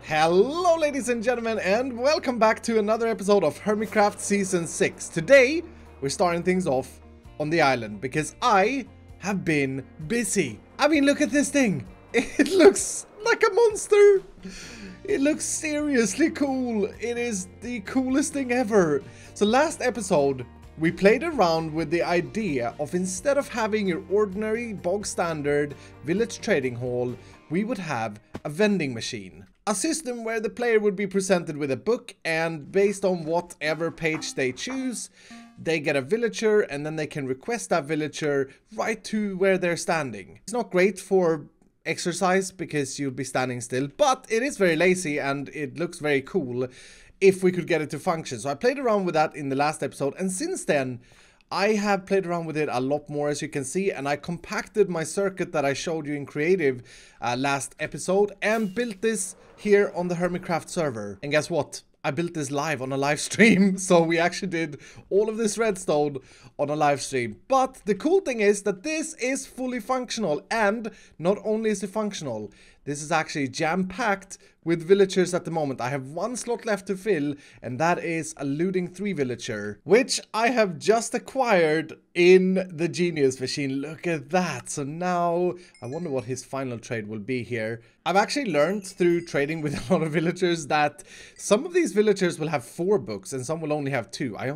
Hello ladies and gentlemen, and welcome back to another episode of Hermitcraft Season 6. Today, we're starting things off on the island because I have been busy. I mean, look at this thing. It looks like a monster. It looks seriously cool. It is the coolest thing ever. So last episode, we played around with the idea of instead of having your ordinary bog standard village trading hall, we would have a vending machine. A system where the player would be presented with a book, and based on whatever page they choose, they get a villager and then they can request that villager right to where they're standing. It's not great for exercise because you'll be standing still, but it is very lazy and it looks very cool if we could get it to function. So I played around with that in the last episode, and since then I have played around with it a lot more, as you can see, and I compacted my circuit that I showed you in creative last episode and built this here on the Hermitcraft server. And guess what? I built this live on a live stream, so we actually did all of this redstone on a live stream. But the cool thing is that this is fully functional, and not only is it functional, this is actually jam-packed with villagers at the moment. I have one slot left to fill, and that is a looting 3 villager, which I have just acquired in the Genius machine. Look at that. So now I wonder what his final trade will be here. I've actually learned through trading with a lot of villagers that some of these villagers will have 4 books and some will only have 2. I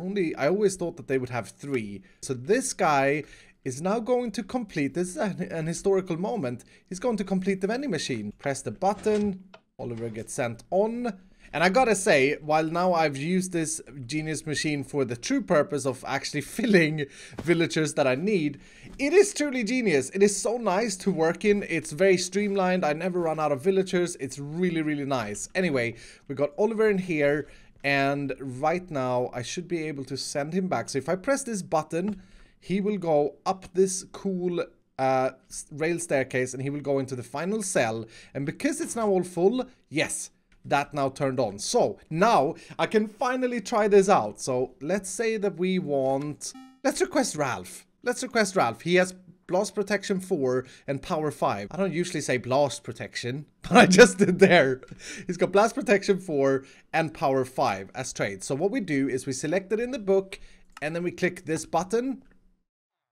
always thought that they would have 3. So this guy is now going to complete, this is an historical moment, he's going to complete the vending machine. Press the button, Oliver gets sent on. And I gotta say, while now I've used this Genius machine for the true purpose of actually filling villagers that I need, it is truly genius. It is so nice to work in. It's very streamlined. I never run out of villagers. It's really, really nice. Anyway, we got Oliver in here, and right now I should be able to send him back. So if I press this button, he will go up this cool rail staircase and he will go into the final cell. And because it's now all full, yes, that now turned on. So now I can finally try this out. So let's say that we want, let's request Ralph. Let's request Ralph. He has blast protection 4 and power 5. I don't usually say blast protection, but I just did there. He's got blast protection 4 and power 5 as trades. So what we do is we select it in the book and then we click this button.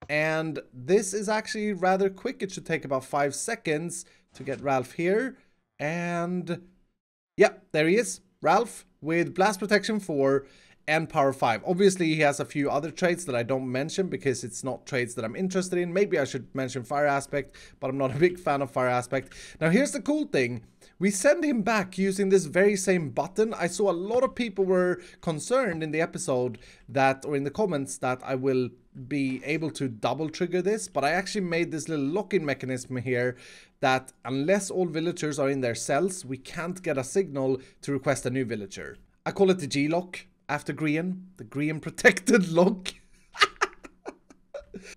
And this is actually rather quick. It should take about 5 seconds to get Ralph here. And yeah, there he is. Ralph with blast protection 4 and power 5. Obviously, he has a few other traits that I don't mention because it's not traits that I'm interested in. Maybe I should mention fire aspect, but I'm not a big fan of fire aspect. Now, here's the cool thing. We send him back using this very same button. I saw a lot of people were concerned in the episode that, or in the comments, that I will be able to double trigger this, but I actually made this little lock-in mechanism here that unless all villagers are in their cells, we can't get a signal to request a new villager. I call it the G-lock after Grian, the Grian protected lock.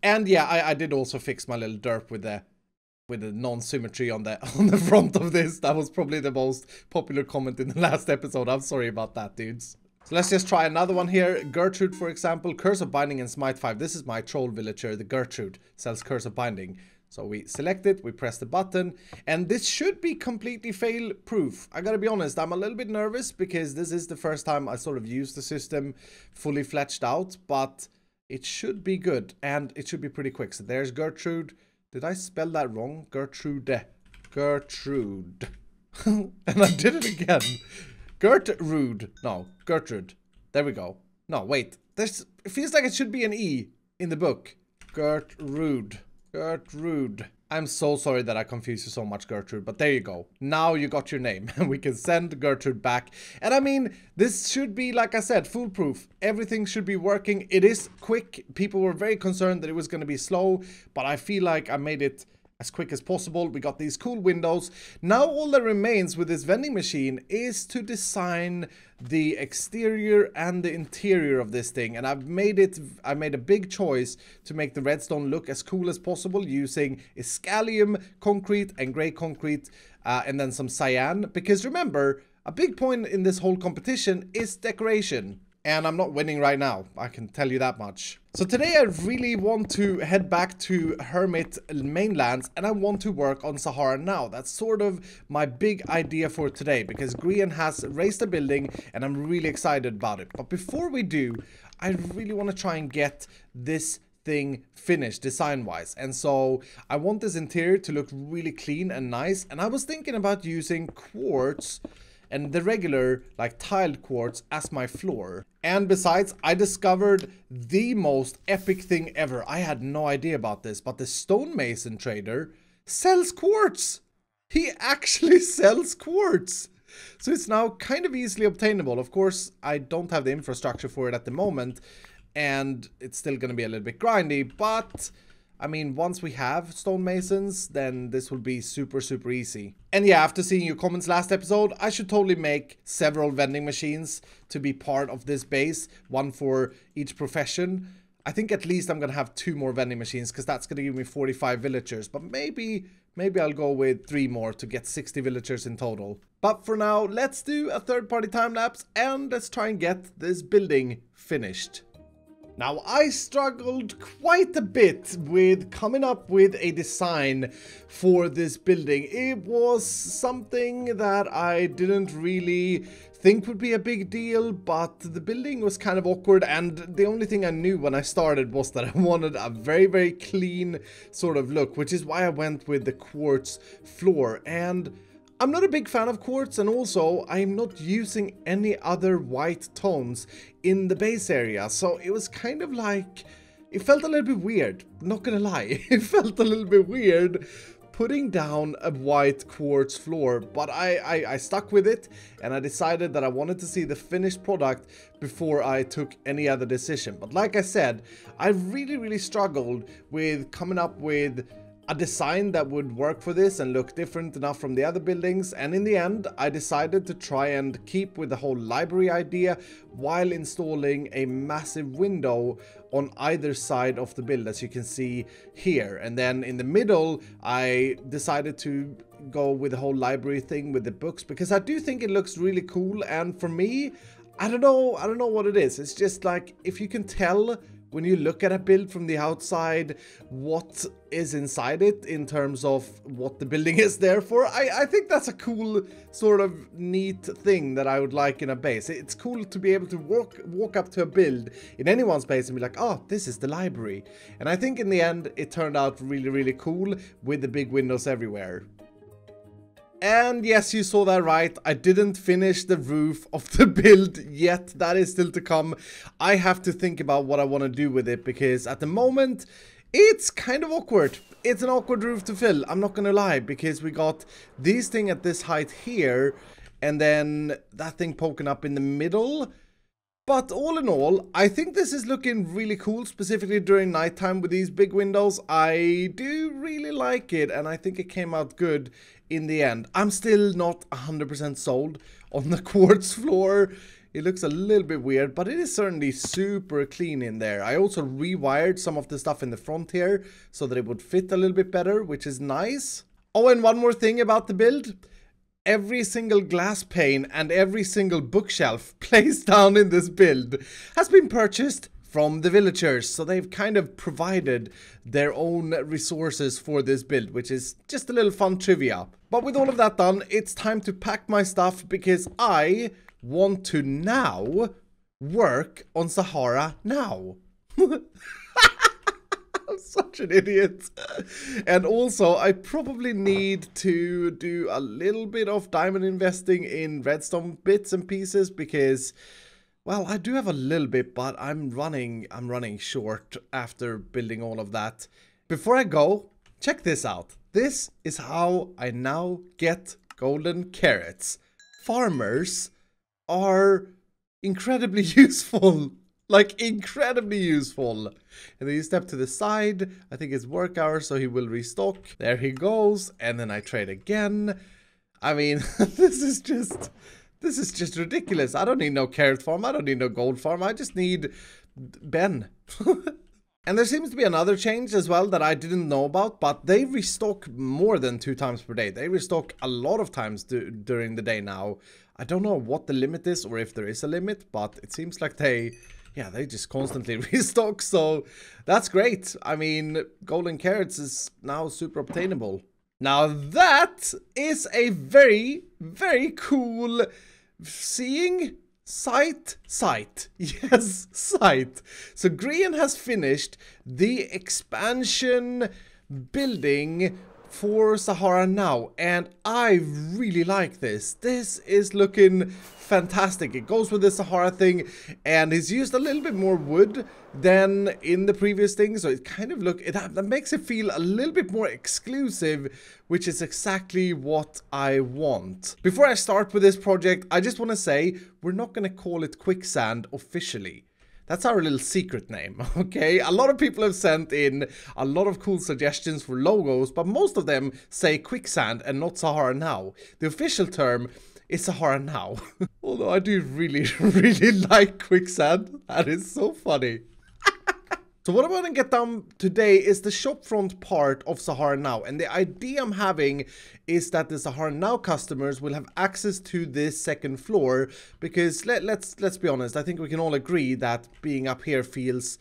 And yeah, I did also fix my little derp with the non-symmetry on the front of this. That was probably the most popular comment in the last episode. I'm sorry about that, dudes. So let's just try another one here. Gertrude, for example, Curse of Binding and Smite 5. This is my troll villager, the Gertrude, sells Curse of Binding. So we select it, we press the button, and this should be completely fail-proof. I gotta be honest, I'm a little bit nervous because this is the first time I sort of used the system fully fledged out, but it should be good, and it should be pretty quick. So there's Gertrude. Did I spell that wrong? Gertrude. Gertrude. And I did it again. Gertrude. No, Gertrude. There we go. No, wait. It feels like it should be an E in the book. Gertrude. Gertrude. I'm so sorry that I confused you so much, Gertrude, but there you go. Now you got your name and we can send Gertrude back. And I mean, this should be, like I said, foolproof. Everything should be working. It is quick. People were very concerned that it was going to be slow, but I feel like I made it as quick as possible. We got these cool windows. Now all that remains with this vending machine is to design the exterior and the interior of this thing. And I made a big choice to make the redstone look as cool as possible using Iskall concrete and grey concrete and then some cyan. Because remember, a big point in this whole competition is decoration. And I'm not winning right now, I can tell you that much. So today I really want to head back to Hermit mainlands, and I want to work on Sahara Now. That's sort of my big idea for today, because Grian has raised a building and I'm really excited about it. But before we do, I really want to try and get this thing finished design-wise. And so I want this interior to look really clean and nice. And I was thinking about using quartz and the regular, like, tiled quartz as my floor. And besides, I discovered the most epic thing ever. I had no idea about this, but the stonemason trader sells quartz. He actually sells quartz. So it's now kind of easily obtainable. Of course, I don't have the infrastructure for it at the moment, and it's still going to be a little bit grindy, but I mean, once we have stonemasons, then this will be super, super easy. And yeah, after seeing your comments last episode, I should totally make several vending machines to be part of this base, one for each profession. I think at least I'm going to have 2 more vending machines, because that's going to give me 45 villagers, but maybe I'll go with 3 more to get 60 villagers in total. But for now, let's do a third-party time-lapse, and let's try and get this building finished. Now, I struggled quite a bit with coming up with a design for this building. It was something that I didn't really think would be a big deal, but the building was kind of awkward, and the only thing I knew when I started was that I wanted a very, very clean sort of look, which is why I went with the quartz floor. And I'm not a big fan of quartz, and also I'm not using any other white tones in the base area, so it was kind of like, it felt a little bit weird, not gonna lie. It felt a little bit weird putting down a white quartz floor, but I stuck with it, and I decided that I wanted to see the finished product before I took any other decision. But like I said, I really struggled with coming up with a design that would work for this and look different enough from the other buildings, and in the end I decided to try and keep with the whole library idea while installing a massive window on either side of the build, as you can see here. And then in the middle I decided to go with the whole library thing with the books, because I do think it looks really cool. And for me, I don't know what it is. It's just like, if you can tell when you look at a build from the outside what is inside it in terms of what the building is there for, I think that's a cool sort of neat thing that I would like in a base. It's cool to be able to walk up to a build in anyone's base and be like, oh, this is the library. And I think in the end it turned out really cool with the big windows everywhere. And yes, you saw that right. I didn't finish the roof of the build yet. That is still to come. I have to think about what I want to do with it, because at the moment it's kind of awkward. It's an awkward roof to fill, I'm not gonna lie, because we got this thing at this height here, and then that thing poking up in the middle. But all in all, I think this is looking really cool, specifically during nighttime with these big windows. I do really like it, and I think it came out good in the end. I'm still not 100% sold on the quartz floor. It looks a little bit weird, but it is certainly super clean in there. I also rewired some of the stuff in the front here so that it would fit a little bit better, which is nice. Oh, and one more thing about the build. Every single glass pane and every single bookshelf placed down in this build has been purchased from the villagers. So they've kind of provided their own resources for this build, which is just a little fun trivia. But with all of that done, it's time to pack my stuff, because I want to now work on Sahara Now. I'm such an idiot. And also, I probably need to do a little bit of diamond investing in redstone bits and pieces, because, well, I do have a little bit, but I'm running short after building all of that. Before I go, check this out. This is how I now get golden carrots. Farmers are incredibly useful. Like, incredibly useful. And then you step to the side. I think it's work hours, so he will restock. There he goes. And then I trade again. I mean, this is just ridiculous. I don't need no carrot farm. I don't need no gold farm. I just need Ben. And there seems to be another change as well that I didn't know about, but they restock more than 2 times per day. They restock a lot of times during the day now. I don't know what the limit is or if there is a limit, but it seems like they just constantly restock, so that's great. I mean, golden carrots is now super obtainable. Now that is a very, very cool seeing site. Yes, site. So Grian has finished the expansion building for Sahara Now, and I really like this. This is looking fantastic. It goes with the Sahara thing, and he's used a little bit more wood than in the previous thing, so it kind of that makes it feel a little bit more exclusive, which is exactly what I want. Before I start with this project, I just want to say we're not going to call it quicksand officially. That's our little secret name, okay? A lot of people have sent in a lot of cool suggestions for logos, but most of them say quicksand and not Sahara Now. The official term is Sahara Now. Although I do really, really like quicksand. That is so funny. So what I'm going to get done today is the shopfront part of Sahara Now, and the idea I'm having is that the Sahara Now customers will have access to this second floor, because let's be honest, I think we can all agree that being up here feels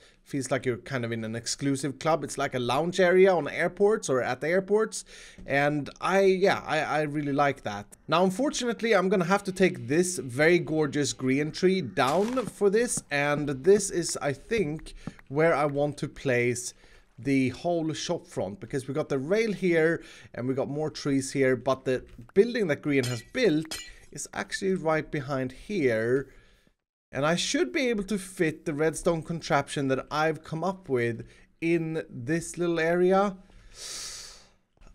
like you're kind of in an exclusive club. It's like a lounge area on airports or at the airports, and I really like that. Now unfortunately I'm gonna have to take this very gorgeous Grian tree down for this, and this is, I think, where I want to place the whole shop front, because we got the rail here and we got more trees here, but the building that Grian has built is actually right behind here. And I should be able to fit the redstone contraption that I've come up with in this little area.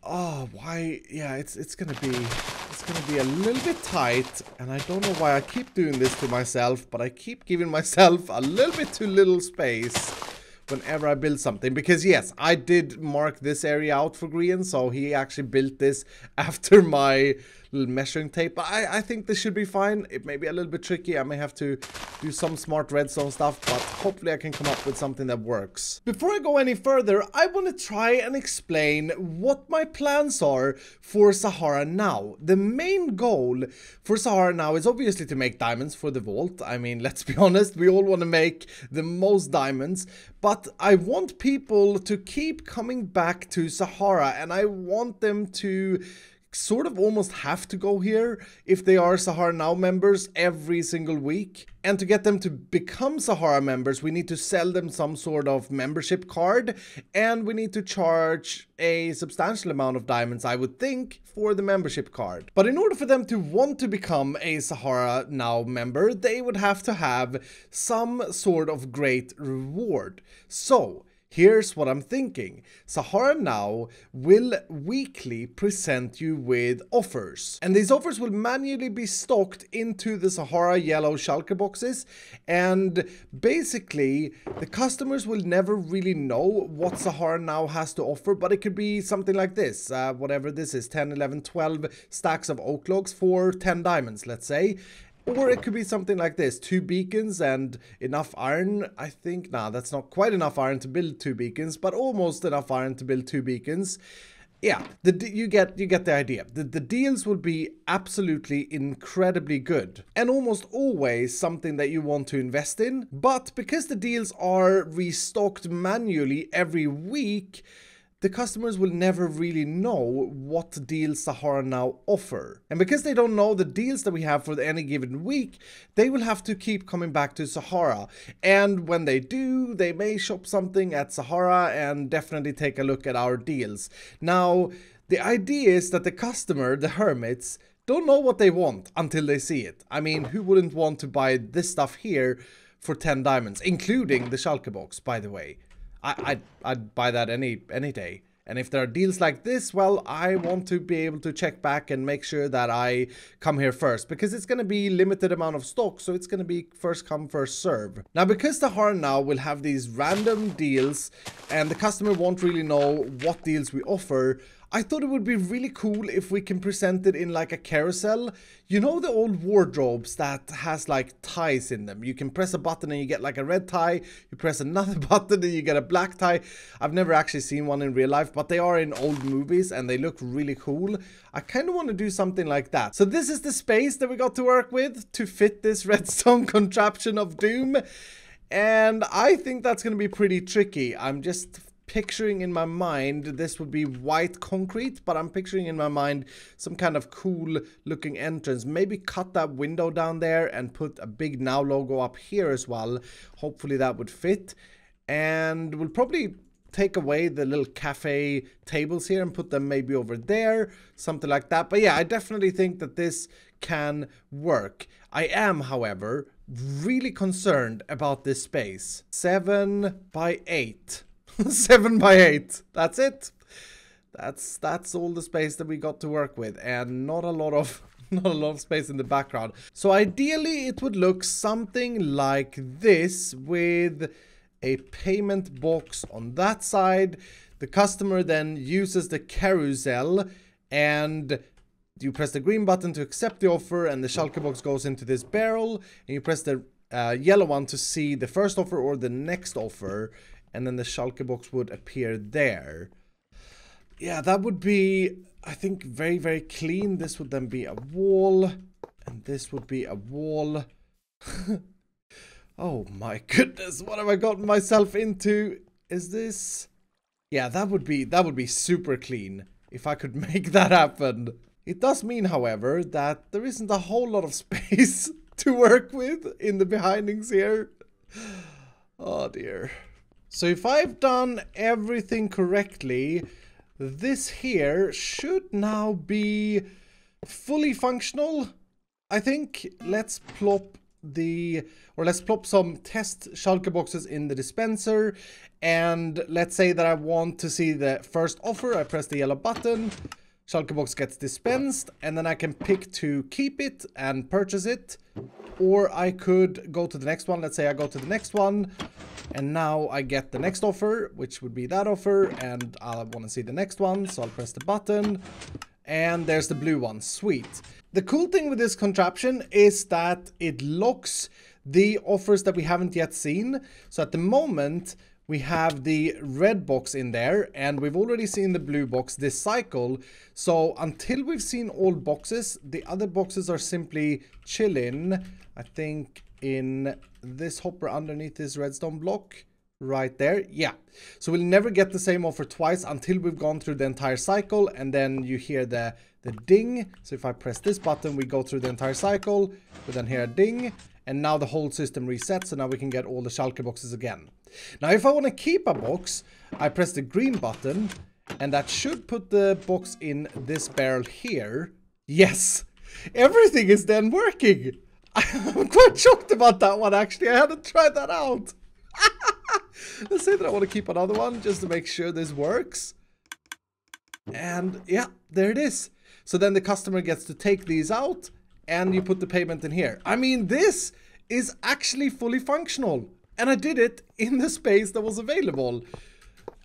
Oh, why? Yeah, it's gonna be a little bit tight, and I don't know why I keep doing this to myself, but I keep giving myself a little bit too little space whenever I build something. Because yes, I did mark this area out for Grian, so he actually built this after my little measuring tape. But I think this should be fine. It may be a little bit tricky. I may have to do some smart redstone stuff, but hopefully I can come up with something that works. Before I go any further, I want to try and explain what my plans are for Sahara Now. The main goal for Sahara Now is obviously to make diamonds for the vault. I mean, let's be honest, we all want to make the most diamonds, but I want people to keep coming back to Sahara, and I want them to sort of almost have to go here if they are Sahara Now members every single week. And to get them to become Sahara members, we need to sell them some sort of membership card, and we need to charge a substantial amount of diamonds, I would think, for the membership card. But in order for them to want to become a Sahara Now member, they would have to have some sort of great reward. So here's what I'm thinking. Sahara Now will weekly present you with offers, and these offers will manually be stocked into the Sahara yellow shulker boxes, and basically the customers will never really know what Sahara Now has to offer, but it could be something like this, whatever this is, 10, 11, 12 stacks of oak logs for 10 diamonds, let's say. Or it could be something like this, 2 beacons and enough iron. I think, nah, that's not quite enough iron to build 2 beacons, but almost enough iron to build 2 beacons. Yeah, you get the idea. The deals will be absolutely incredibly good, and almost always something that you want to invest in. But because the deals are restocked manually every week, the customers will never really know what deals Sahara Now offer. And because they don't know the deals that we have for any given week, they will have to keep coming back to Sahara. And when they do, they may shop something at Sahara and definitely take a look at our deals. Now, the idea is that the customer, the hermits, don't know what they want until they see it. I mean, who wouldn't want to buy this stuff here for 10 diamonds, including the shulker box, by the way? I'd buy that any day. And if there are deals like this, well, I want to be able to check back and make sure that I come here first, because it's going to be limited amount of stock, so it's going to be first come, first serve. Now, because Sahara Now will have these random deals and the customer won't really know what deals we offer, I thought it would be really cool if we can present it in like a carousel. You know the old wardrobes that has like ties in them? You can press a button and you get like a red tie. You press another button and you get a black tie. I've never actually seen one in real life, but they are in old movies and they look really cool. I kind of want to do something like that. So this is the space that we got to work with to fit this redstone contraption of doom. And I think that's going to be pretty tricky. I'm just picturing in my mind this would be white concrete, but I'm picturing in my mind some kind of cool looking entrance. Maybe cut that window down there and put a big Now logo up here as well. Hopefully that would fit. And we'll probably take away the little cafe tables here and put them maybe over there, something like that. But yeah, I definitely think that this can work. I am, however, really concerned about this space. 7 by 8. 7 by 8. That's it. That's all the space that we got to work with, and not a lot of space in the background. So ideally it would look something like this, with a payment box on that side. The customer then uses the carousel and you press the green button to accept the offer, and the shulker box goes into this barrel, and you press the yellow one to see the first offer or the next offer, and then the shulker box would appear there. Yeah, that would be, I think, very, very clean. This would then be a wall, and this would be a wall. Oh my goodness, what have I gotten myself into? Is this... Yeah, that would be super clean if I could make that happen. It does mean, however, that there isn't a whole lot of space to work with in the behindings here. Oh dear. So if I've done everything correctly, this here should now be fully functional, I think. Let's plop some test shulker boxes in the dispenser, and let's say that I want to see the first offer. I press the yellow button, shulker box gets dispensed, and then I can pick to keep it and purchase it, or I could go to the next one. Let's say I go to the next one, and now I get the next offer, which would be that offer, and I want to see the next one, so I'll press the button, and there's the blue one. Sweet. The cool thing with this contraption is that it locks the offers that we haven't yet seen. So at the moment, we have the red box in there, and we've already seen the blue box this cycle. So until we've seen all boxes, the other boxes are simply chilling, I think, in this hopper underneath this redstone block right there. Yeah, so we'll never get the same offer twice until we've gone through the entire cycle, and then you hear the ding. So if I press this button, we go through the entire cycle, we then hear a ding, and now the whole system resets, so now we can get all the shulker boxes again. Now if I want to keep a box, I press the green button, and that should put the box in this barrel here. Yes, everything is then working. I'm quite shocked about that one, actually. I hadn't tried that out. Let's say that I want to keep another one just to make sure this works. And yeah, there it is. So then the customer gets to take these out, and you put the payment in here. I mean, this is actually fully functional, and I did it in the space that was available.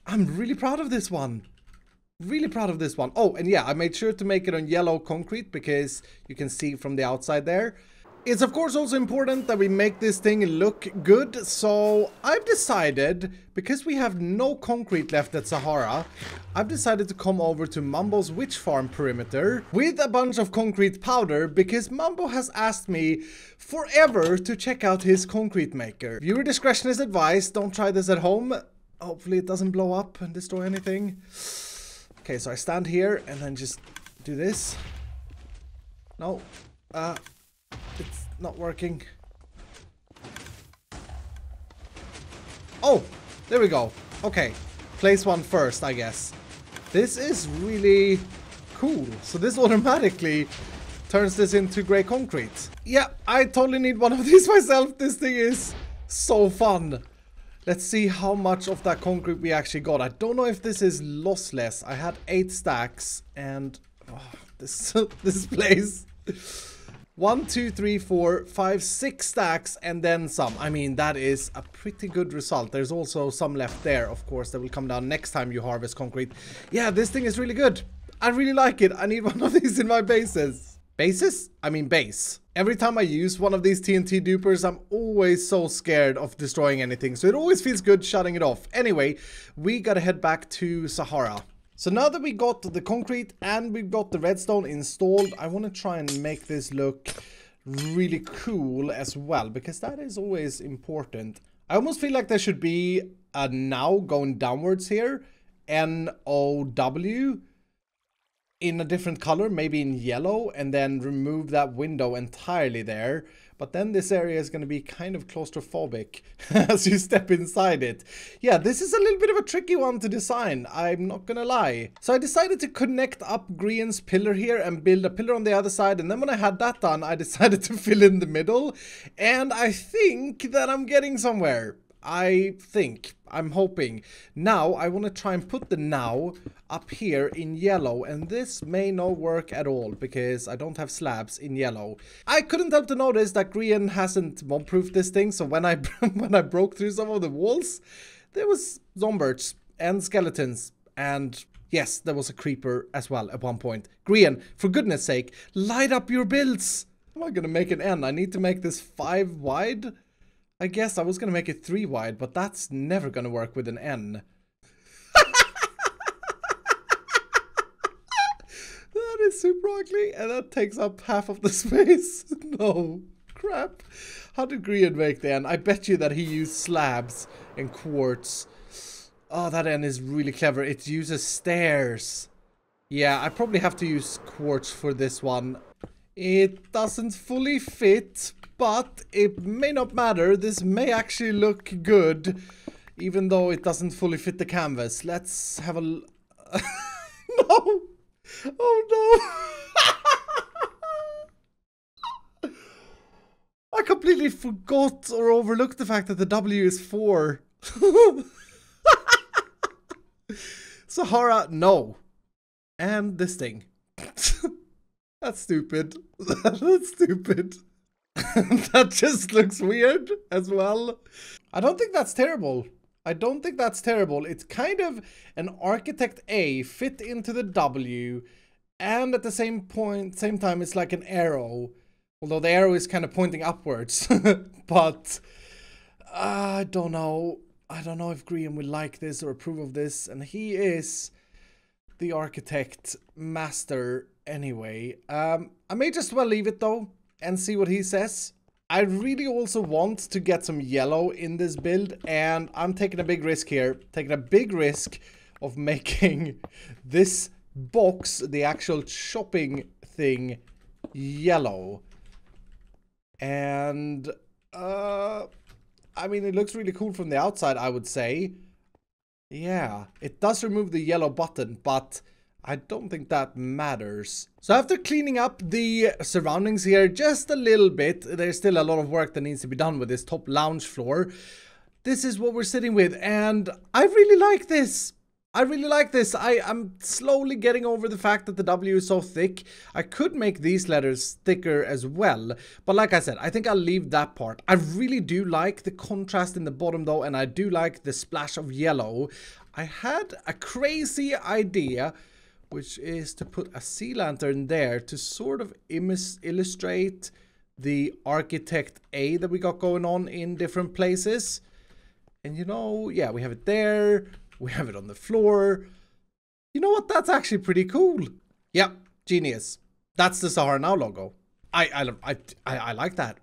I'm really proud of this one. Really proud of this one. Oh, and yeah, I made sure to make it on yellow concrete because you can see from the outside there. It's of course also important that we make this thing look good, so I've decided, because we have no concrete left at Sahara, I've decided to come over to Mambo's witch farm perimeter with a bunch of concrete powder, because Mambo has asked me forever to check out his concrete maker. Viewer discretion is advised, don't try this at home. Hopefully it doesn't blow up and destroy anything. Okay, so I stand here and then just do this. No, it's not working. Oh, there we go. Okay, place one first, I guess. This is really cool. So this automatically turns this into grey concrete. Yeah, I totally need one of these myself. This thing is so fun. Let's see how much of that concrete we actually got. I don't know if this is lossless. I had 8 stacks, and oh, this place. 1, 2, 3, 4, 5, 6 stacks and then some. I mean, that is a pretty good result. There's also some left there, of course, that will come down next time you harvest concrete. Yeah, this thing is really good. I really like it. I need one of these in my bases. Bases? I mean base. Every time I use one of these TNT dupers, I'm always so scared of destroying anything. So it always feels good shutting it off. Anyway, we gotta head back to Sahara. So now that we got the concrete and we've got the redstone installed, I want to try and make this look really cool as well, because that is always important. I almost feel like there should be a now going downwards here, N-O-W, in a different color, maybe in yellow, and then remove that window entirely there. But then this area is going to be kind of claustrophobic as you step inside it. Yeah, this is a little bit of a tricky one to design, I'm not gonna lie. So I decided to connect up Grian's pillar here and build a pillar on the other side. And then when I had that done, I decided to fill in the middle. And I think that I'm getting somewhere. I'm hoping. Now, I want to try and put the now up here in yellow, and this may not work at all because I don't have slabs in yellow. I couldn't help to notice that Grian hasn't mob-proofed this thing, so when I when I broke through some of the walls, there was zombies and skeletons, and yes, there was a creeper as well at one point. Grian, for goodness sake, light up your builds! How am I gonna make an N? I need to make this 5 wide? I guess I was gonna make it 3 wide, but that's never gonna work with an N. That is super ugly, and that takes up half of the space. No, crap. How did Grian make the N? I bet you that he used slabs and quartz. Oh, that N is really clever. It uses stairs. Yeah, I probably have to use quartz for this one. It doesn't fully fit, but it may not matter. This may actually look good, even though it doesn't fully fit the canvas. Let's have a... No! Oh no! I completely forgot or overlooked the fact that the W is 4. Sahara, no. And this thing. That's stupid. That's stupid. That just looks weird as well. I don't think that's terrible. It's kind of an Architect A fit into the W, and at the same time it's like an arrow. Although the arrow is kind of pointing upwards. But I don't know. I don't know if Grian will like this or approve of this, and he is the architect master anyway. I may just well leave it though and see what he says. I really also want to get some yellow in this build, and I'm taking a big risk here. Taking a big risk of making this box, the actual shopping thing, yellow. And I mean, it looks really cool from the outside, I would say. Yeah, it does remove the yellow button, but I don't think that matters. So after cleaning up the surroundings here just a little bit, there's still a lot of work that needs to be done with this top lounge floor. This is what we're sitting with, and I really like this. I'm slowly getting over the fact that the W is so thick. I could make these letters thicker as well, but like I said, I think I'll leave that part. I really do like the contrast in the bottom though, and I do like the splash of yellow. I had a crazy idea, which is to put a sea lantern there to sort of illustrate the Architect A that we got going on in different places. And you know, yeah, we have it there. We have it on the floor. You know what? That's actually pretty cool. Yeah, genius. That's the Sahara Now logo. I like that.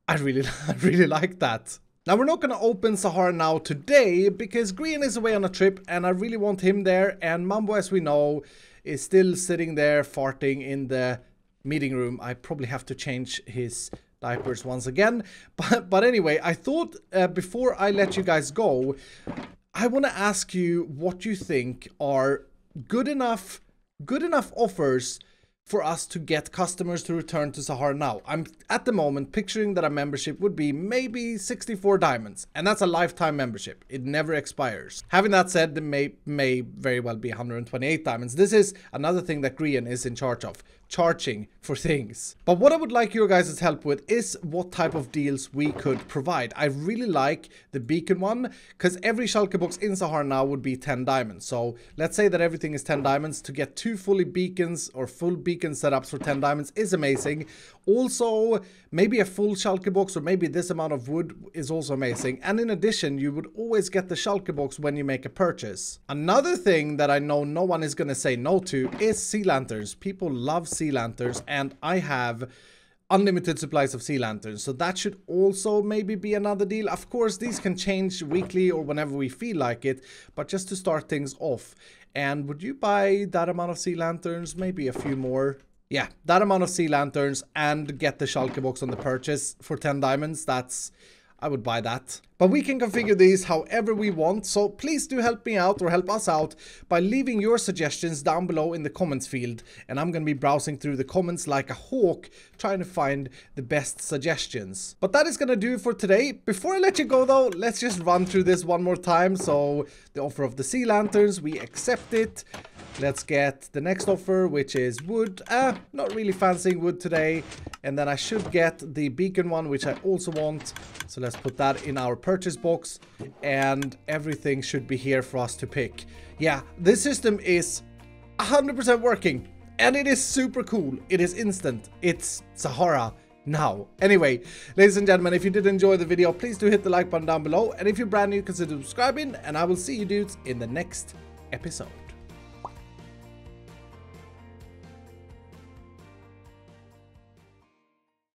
I really like that. Now, we're not going to open Sahara Now today because Grian is away on a trip and I really want him there. And Mambo, as we know, is still sitting there farting in the meeting room. I probably have to change his diapers once again. But anyway, I thought before I let you guys go, I want to ask you what you think are good enough offers for us to get customers to return to Sahara Now. I'm at the moment picturing that a membership would be maybe 64 diamonds, and that's a lifetime membership. It never expires. Having that said, there may very well be 128 diamonds. This is another thing that Grian is in charge of. charging for things. But what I would like your guys' help with is what type of deals we could provide. I really like the beacon one, because every shulker box in Sahara Now would be 10 diamonds. So let's say that everything is 10 diamonds. To get 2 fully beacons or full beacon setups for 10 diamonds is amazing. Also, maybe a full shulker box or maybe this amount of wood is also amazing. And in addition, you would always get the shulker box when you make a purchase. Another thing that I know no one is going to say no to is sea lanterns. People love sea lanterns, and I have unlimited supplies of sea lanterns, so that should also maybe be another deal. Of course, these can change weekly or whenever we feel like it, but just to start things off. And would you buy that amount of sea lanterns? Maybe a few more. Yeah, that amount of sea lanterns and get the shulker box on the purchase for 10 diamonds. I would buy that. But we can configure these however we want, so please do help me out or help us out by leaving your suggestions down below in the comments field. And I'm going to be browsing through the comments like a hawk, trying to find the best suggestions. But that is going to do it for today. Before I let you go though, let's just run through this one more time. So the offer of the sea lanterns, we accept it. Let's get the next offer, which is wood. Not really fancying wood today. And then I should get the beacon one, which I also want. So let's put that in our purchase box. And everything should be here for us to pick. Yeah, this system is 100% working. And it is super cool. It is instant. It's Sahara Now. Anyway, ladies and gentlemen, if you did enjoy the video, please do hit the like button down below. And if you're brand new, consider subscribing. And I will see you dudes in the next episode.